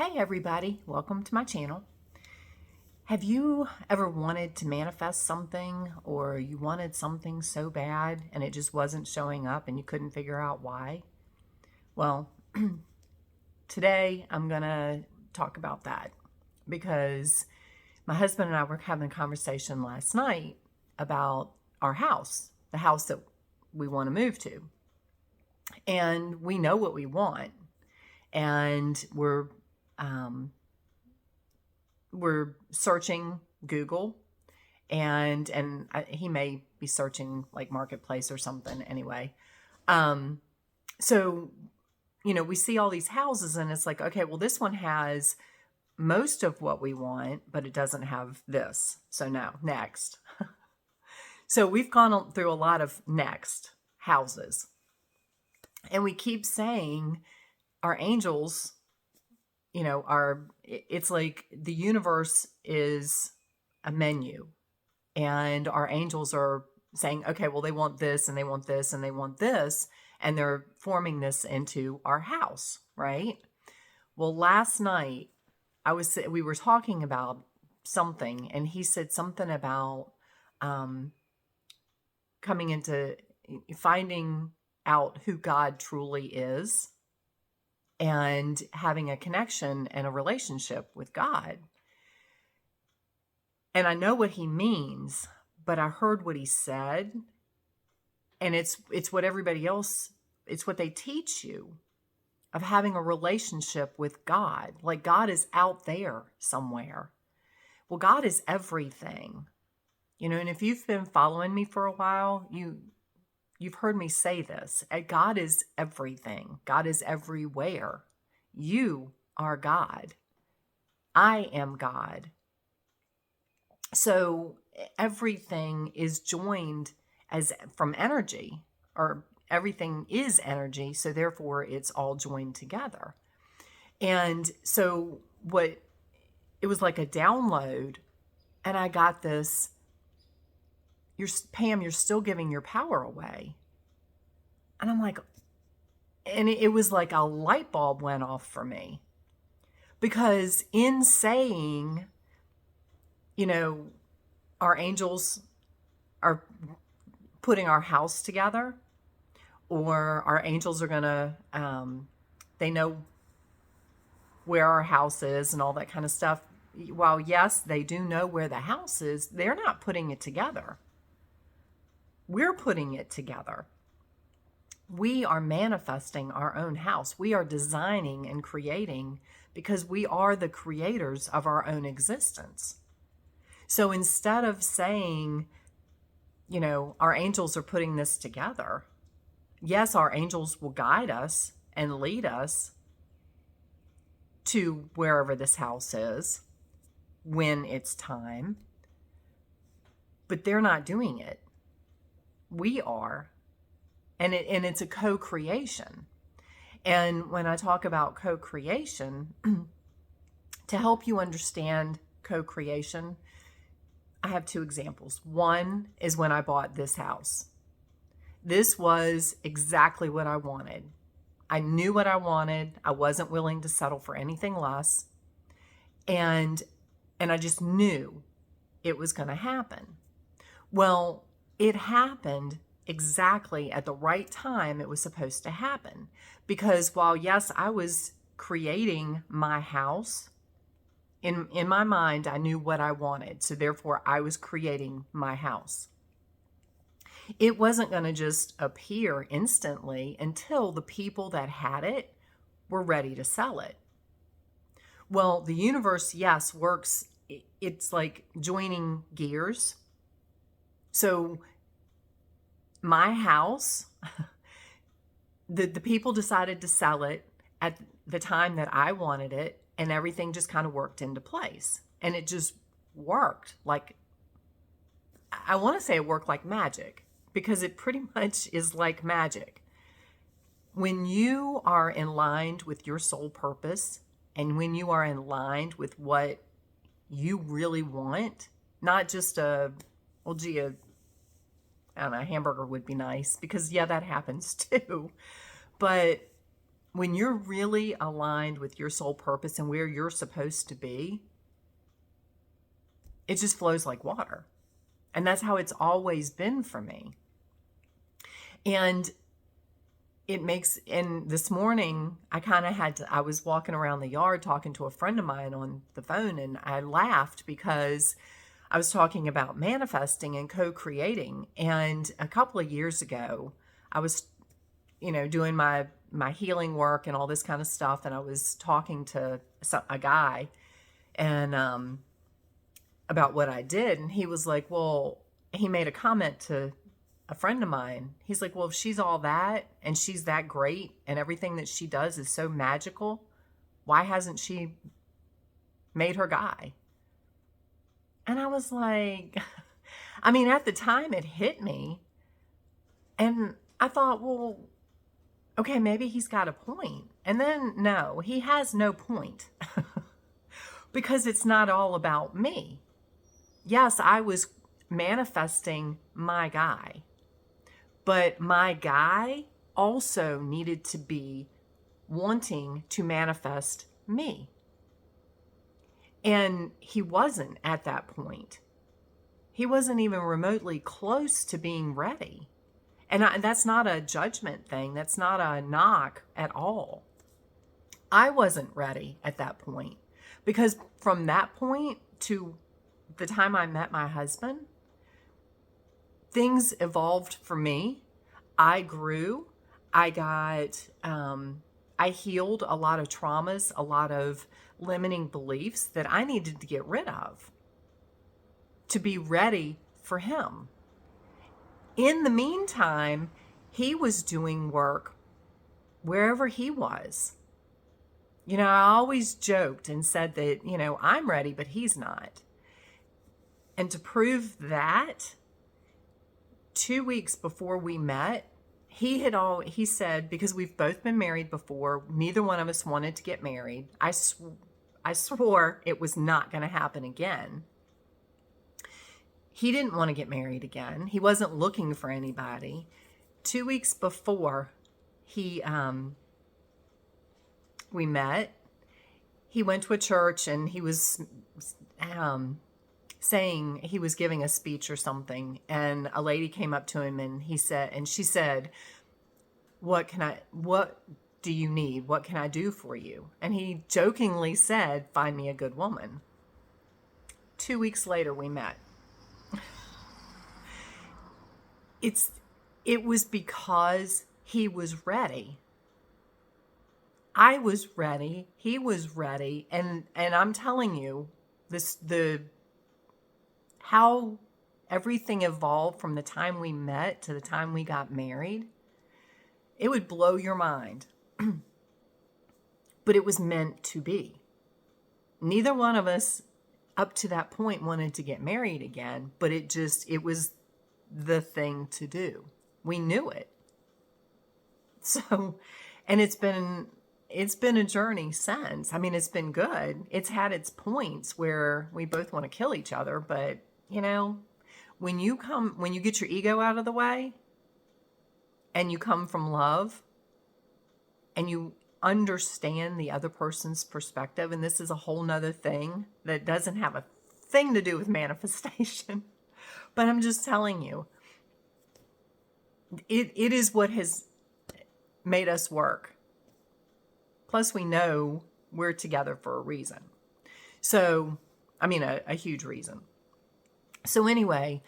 Hey everybody, welcome to my channel. Have you ever wanted to manifest something, or you wanted something so bad and it just wasn't showing up and you couldn't figure out why? Well, today I'm gonna talk about that because my husband and I were having a conversation last night about our house, the house that we want to move to. And we know what we want, and um, we're searching Google, and he may be searching like Marketplace or something anyway. So we see all these houses and it's like, okay, well, this one has most of what we want, but it doesn't have this. So now, next. So we've gone through a lot of next houses, and we keep saying our angels, it's like the universe is a menu, and our angels are saying, okay, well, they want this and they want this and they want this, and they're forming this into our house, right? Well, last night we were talking about something, and he said something about coming into finding out who God truly is and having a connection and a relationship with God. And I know what he means, but I heard what he said, and it's what everybody else, it's what they teach you, of having a relationship with God. Like God is out there somewhere. Well, God is everything. And if you've been following me for a while, you've heard me say this. God is everything. God is everywhere. You are God. I am God. So everything is joined as from energy, or everything is energy. So therefore it's all joined together. And so it was like a download, and I got this. Pam, you're still giving your power away. And I'm like, and it was like a light bulb went off for me. Because in saying, our angels are putting our house together, or our angels are going to, they know where our house is and all that kind of stuff. While yes, they do know where the house is, they're not putting it together. We're putting it together. We are manifesting our own house. We are designing and creating because we are the creators of our own existence. So instead of saying, our angels are putting this together, yes, our angels will guide us and lead us to wherever this house is when it's time, but they're not doing it. We are. And it's a co-creation. And when I talk about co-creation, to help you understand co-creation, I have two examples. One is when I bought this house. This was exactly what I wanted. I knew what I wanted. I wasn't willing to settle for anything less. And I just knew it was going to happen. Well, it happened exactly at the right time it was supposed to happen. Because while, yes, I was creating my house, in my mind, I knew what I wanted. So therefore, I was creating my house. It wasn't going to just appear instantly until the people that had it were ready to sell it. Well, the universe, yes, works. It's like joining gears. So my house, the people decided to sell it at the time that I wanted it, and everything just kind of worked into place. And it just worked like, I want to say it worked like magic, because it pretty much is like magic. When you are in line with your soul purpose, and when you are in line with what you really want, not just I don't know, a hamburger would be nice, because yeah, that happens too. But when you're really aligned with your soul purpose and where you're supposed to be, it just flows like water. And that's how it's always been for me. And and this morning I was walking around the yard talking to a friend of mine on the phone, and I laughed because I was talking about manifesting and co-creating. And a couple of years ago, I was, doing my healing work and all this kind of stuff. And I was talking to a guy and, about what I did. And he was like, well, he made a comment to a friend of mine. He's like, well, if she's all that and she's that great and everything that she does is so magical, why hasn't she made her guy? And I was like, at the time it hit me. And I thought, well, okay, maybe he's got a point. And then, no, he has no point because it's not all about me. Yes, I was manifesting my guy, but my guy also needed to be wanting to manifest me. And he wasn't at that point. He wasn't even remotely close to being ready. And that's not a judgment thing. That's not a knock at all. I wasn't ready at that point because from that point to the time I met my husband, things evolved for me. I grew. I healed a lot of traumas, a lot of limiting beliefs that I needed to get rid of to be ready for him. In the meantime, he was doing work wherever he was. I always joked and said that, I'm ready, but he's not. And to prove that, 2 weeks before we met, he said, because we've both been married before, neither one of us wanted to get married. I swore it was not going to happen again. He didn't want to get married again. He wasn't looking for anybody. 2 weeks before we met, he went to a church and he was saying he was giving a speech or something, and a lady came up to him and she said, what do you need? What can I do for you? And he jokingly said, find me a good woman. 2 weeks later, we met. It was because he was ready. I was ready. He was ready. And I'm telling you, how everything evolved from the time we met to the time we got married, it would blow your mind. But it was meant to be. Neither one of us up to that point wanted to get married again, but it was the thing to do. We knew it. So, and it's been a journey since. It's been good. It's had its points where we both want to kill each other, but when you get your ego out of the way and you come from love and you understand the other person's perspective, and this is a whole nother thing that doesn't have a thing to do with manifestation, but I'm just telling you, it is what has made us work. Plus, we know we're together for a reason. So, a huge reason. So anyway,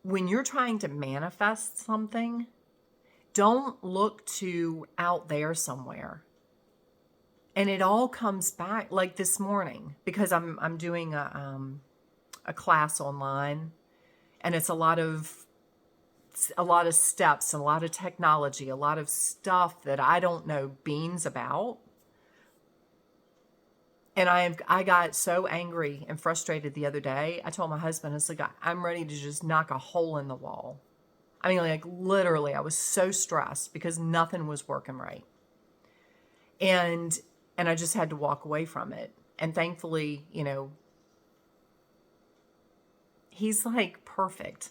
when you're trying to manifest something, don't look to out there somewhere. And it all comes back, like this morning, because I'm doing a class online, and it's a lot of steps, a lot of technology, a lot of stuff that I don't know beans about. And I got so angry and frustrated the other day. I told my husband, I was like, I'm ready to just knock a hole in the wall. Literally, I was so stressed because nothing was working right. And I just had to walk away from it. And thankfully, he's like perfect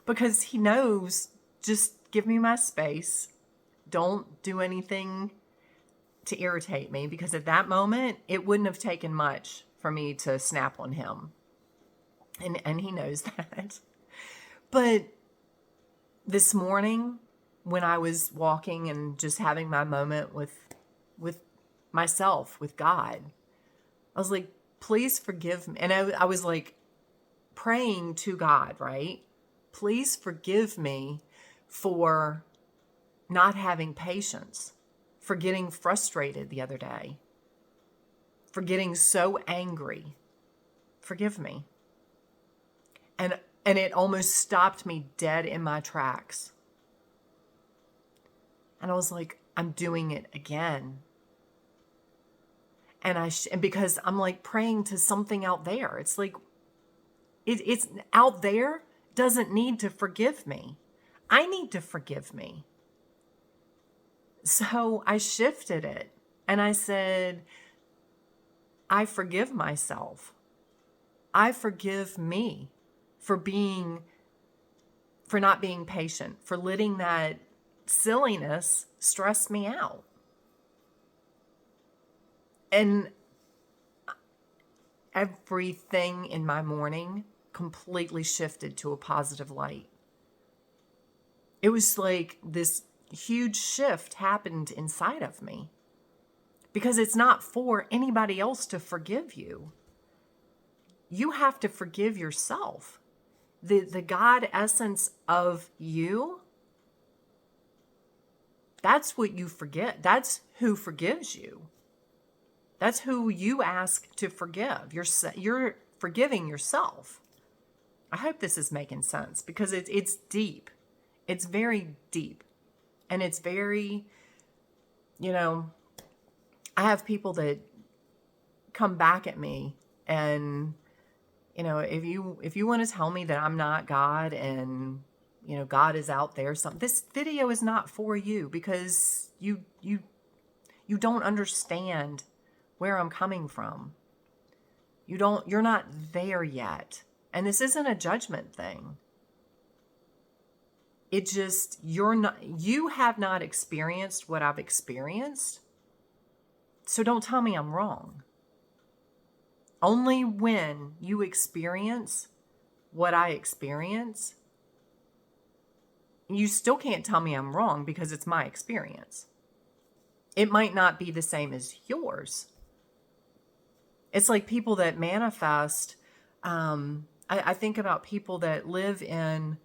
because he knows, just give me my space. don't do anything to irritate me, because at that moment, it wouldn't have taken much for me to snap on him. And he knows that. But this morning, when I was walking and just having my moment with myself, with God, I was like, please forgive me. And I was like praying to God, right? Please forgive me for not having patience, for getting frustrated the other day, for getting so angry. Forgive me. And it almost stopped me dead in my tracks. And I was like, I'm doing it again. And because I'm like praying to something out there. It's like, it's out there doesn't need to forgive me. I need to forgive me. So I shifted it and I said, I forgive myself. I forgive me for not being patient, for letting that silliness stress me out. And everything in my morning completely shifted to a positive light. It was like this huge shift happened inside of me, because it's not for anybody else to forgive you. You have to forgive yourself. The God essence of you, that's what you forget. That's who forgives you. That's who you ask to forgive. You're forgiving yourself. I hope this is making sense, because it's deep. It's very deep. And it's very, I have people that come back at me and, if you want to tell me that I'm not God and, God is out there, this video is not for you, because you don't understand where I'm coming from. You're not there yet. And this isn't a judgment thing. It just, you have not experienced what I've experienced. So don't tell me I'm wrong. Only when you experience what I experience, you still can't tell me I'm wrong, because it's my experience. It might not be the same as yours. It's like people that manifest. I think about people that live in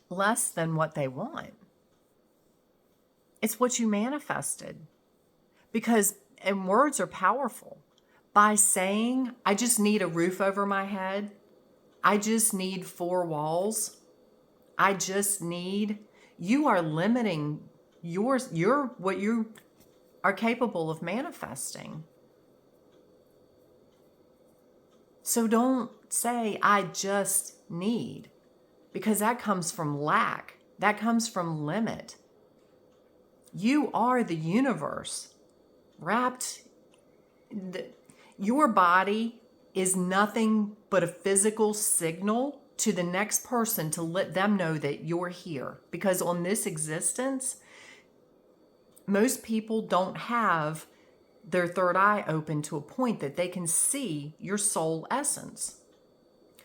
less than what they want. It's what you manifested. And words are powerful. By saying, I just need a roof over my head. I just need 4 walls. You are limiting what you are capable of manifesting. So don't say, I just need, because that comes from lack. That comes from limit. You are the universe wrapped. Your body is nothing but a physical signal to the next person to let them know that you're here. Because on this existence, most people don't have their third eye open to a point that they can see your soul essence.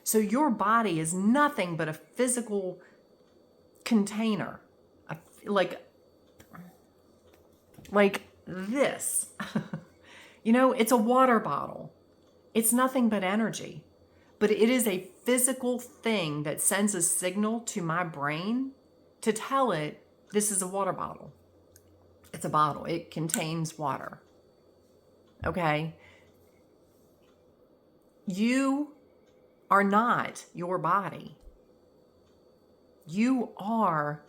So your body is nothing but a physical container, like this. It's a water bottle. It's nothing but energy. But it is a physical thing that sends a signal to my brain to tell it, this is a water bottle. It's a bottle. It contains water. Okay? You are not your body. You are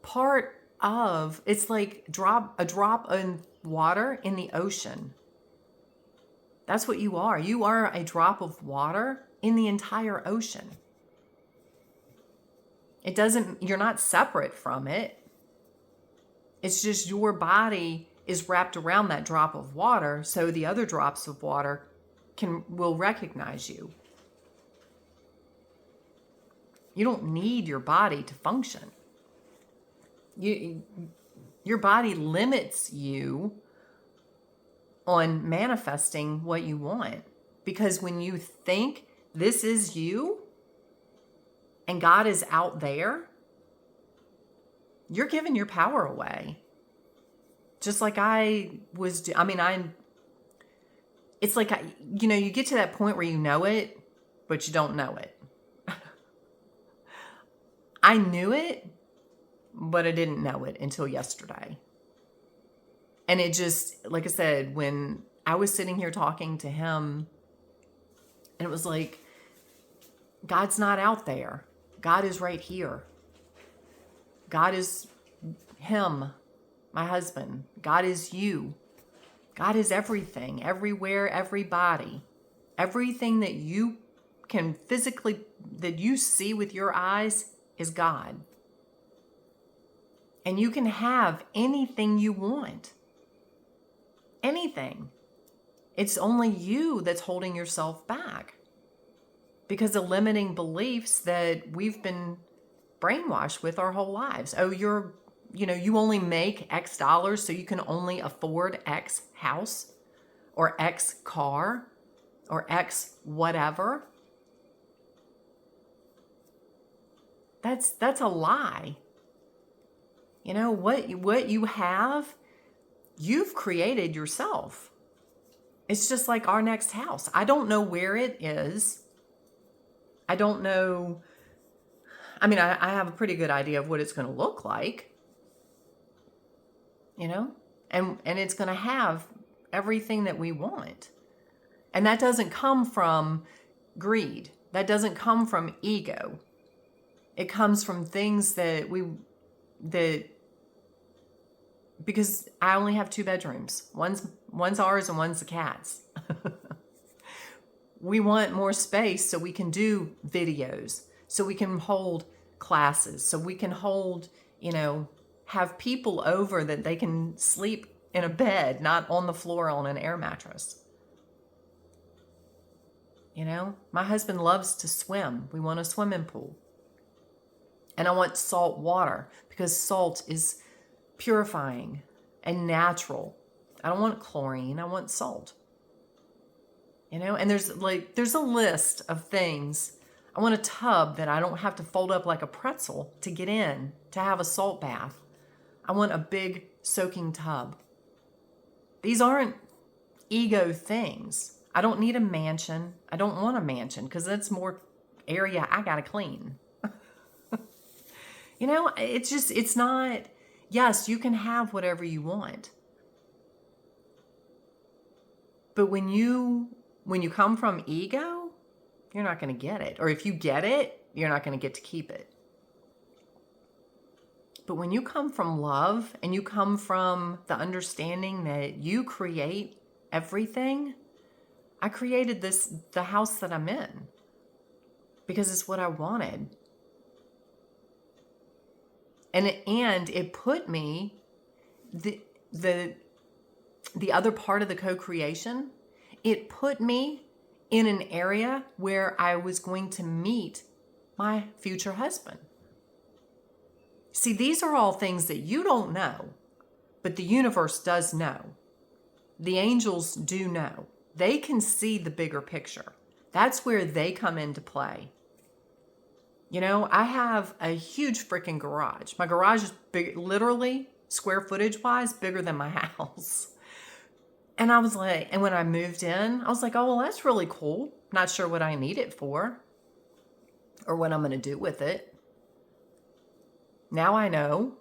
part of, it's like a drop of water in the ocean. That's what you are. You are a drop of water in the entire ocean. You're not separate from it. It's just your body is wrapped around that drop of water, so the other drops of water will recognize you. You don't need your body to function. Your body limits you on manifesting what you want. Because when you think this is you and God is out there, you're giving your power away. Just like it's like, you get to that point where you know it, but you don't know it. I knew it, but I didn't know it until yesterday. And it just, like I said, when I was sitting here talking to him, and it was like, God's not out there. God is right here. God is him, my husband. God is you. God is everything, everywhere, everybody. Everything that you can physically, that you see with your eyes is God. And you can have anything you want. Anything. It's only you that's holding yourself back because of limiting beliefs that we've been brainwashed with our whole lives. Oh, you only make X dollars, so you can only afford X house or X car or X whatever. That's a lie. What you have, you've created yourself. It's just like our next house. I don't know where it is. I don't know. I mean, I have a pretty good idea of what it's going to look like, and it's going to have everything that we want. And that doesn't come from greed. That doesn't come from ego. It comes from things because I only have 2 bedrooms. One's ours and one's the cat's. We want more space so we can do videos, so we can hold classes, so we can hold, have people over that they can sleep in a bed, not on the floor on an air mattress. My husband loves to swim. We want a swimming pool. And I want salt water because salt is purifying and natural. I don't want chlorine. I want salt. And there's a list of things. I want a tub that I don't have to fold up like a pretzel to get in to have a salt bath. I want a big soaking tub. These aren't ego things. I don't need a mansion. I don't want a mansion because that's more area I got to clean. It's not, yes, you can have whatever you want. But when you come from ego, you're not going to get it. Or if you get it, you're not going to get to keep it. But when you come from love and you come from the understanding that you create everything, I created the house that I'm in because it's what I wanted. And it put me, the other part of the co-creation, it put me in an area where I was going to meet my future husband. See, these are all things that you don't know, but the universe does know. The angels do know. They can see the bigger picture. That's where they come into play. I have a huge freaking garage. My garage is big, literally square footage wise, bigger than my house. And I was like, and when I moved in, I was like, oh, well, that's really cool. Not sure what I need it for or what I'm going to do with it. Now I know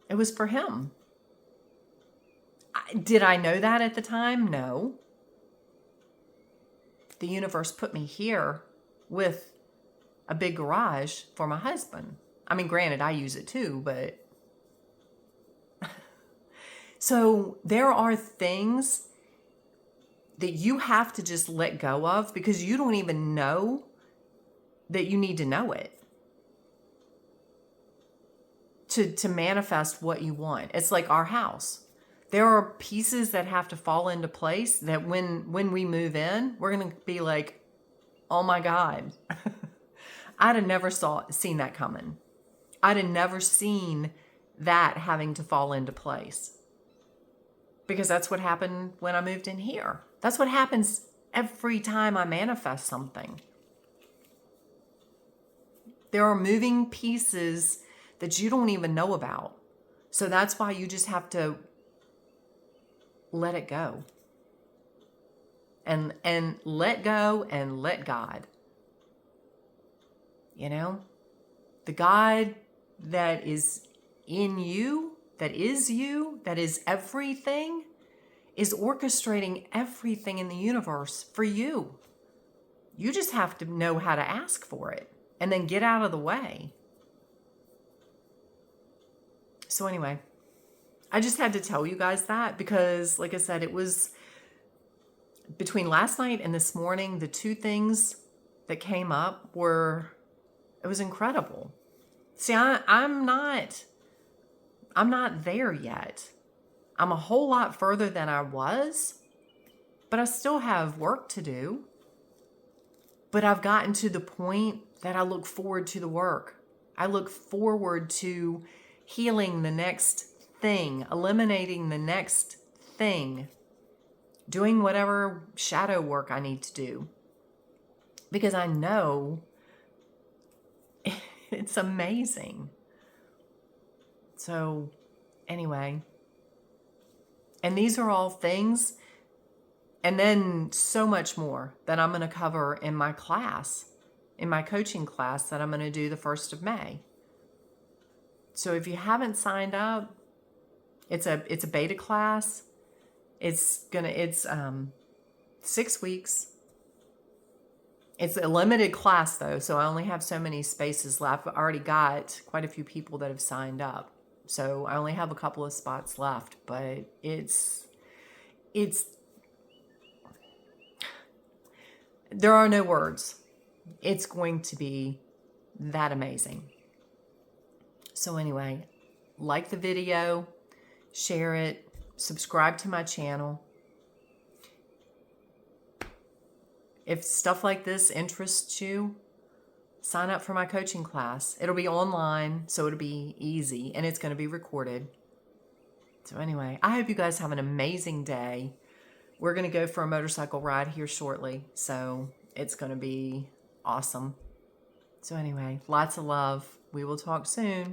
it was for him. Did I know that at the time? No. The universe put me here with a big garage for my husband. I mean, granted, I use it too, but so there are things that you have to just let go of because you don't even know that you need to know it to manifest what you want. It's like our house. There are pieces that have to fall into place that when we move in, we're going to be like, oh my God. I'd have never seen that coming. I'd have never seen that having to fall into place. Because that's what happened when I moved in here. That's what happens every time I manifest something. There are moving pieces that you don't even know about. So that's why you just have to let it go. And let go and let God. You know? The God that is in you, that is everything, is orchestrating everything in the universe for you. You just have to know how to ask for it and then get out of the way. So anyway, I just had to tell you guys that because, like I said, it was between last night and this morning, the two things that came up it was incredible. See, I'm not there yet. I'm a whole lot further than I was, but I still have work to do. But I've gotten to the point that I look forward to the work. I look forward to healing the next thing, eliminating the next thing, doing whatever shadow work I need to do. Because I know it's amazing. So anyway, and these are all things, and then so much more that I'm going to cover in my class, in my coaching class that I'm going to do the 1st of May. So if you haven't signed up, it's a beta class. It's 6 weeks. It's a limited class though, so I only have so many spaces left. I've already got quite a few people that have signed up. So I only have a couple of spots left, but there are no words. It's going to be that amazing. So anyway, like the video, share it, subscribe to my channel. If stuff like this interests you, sign up for my coaching class. It'll be online, so it'll be easy, and it's going to be recorded. So anyway, I hope you guys have an amazing day. We're going to go for a motorcycle ride here shortly, so it's going to be awesome. So anyway, lots of love. We will talk soon.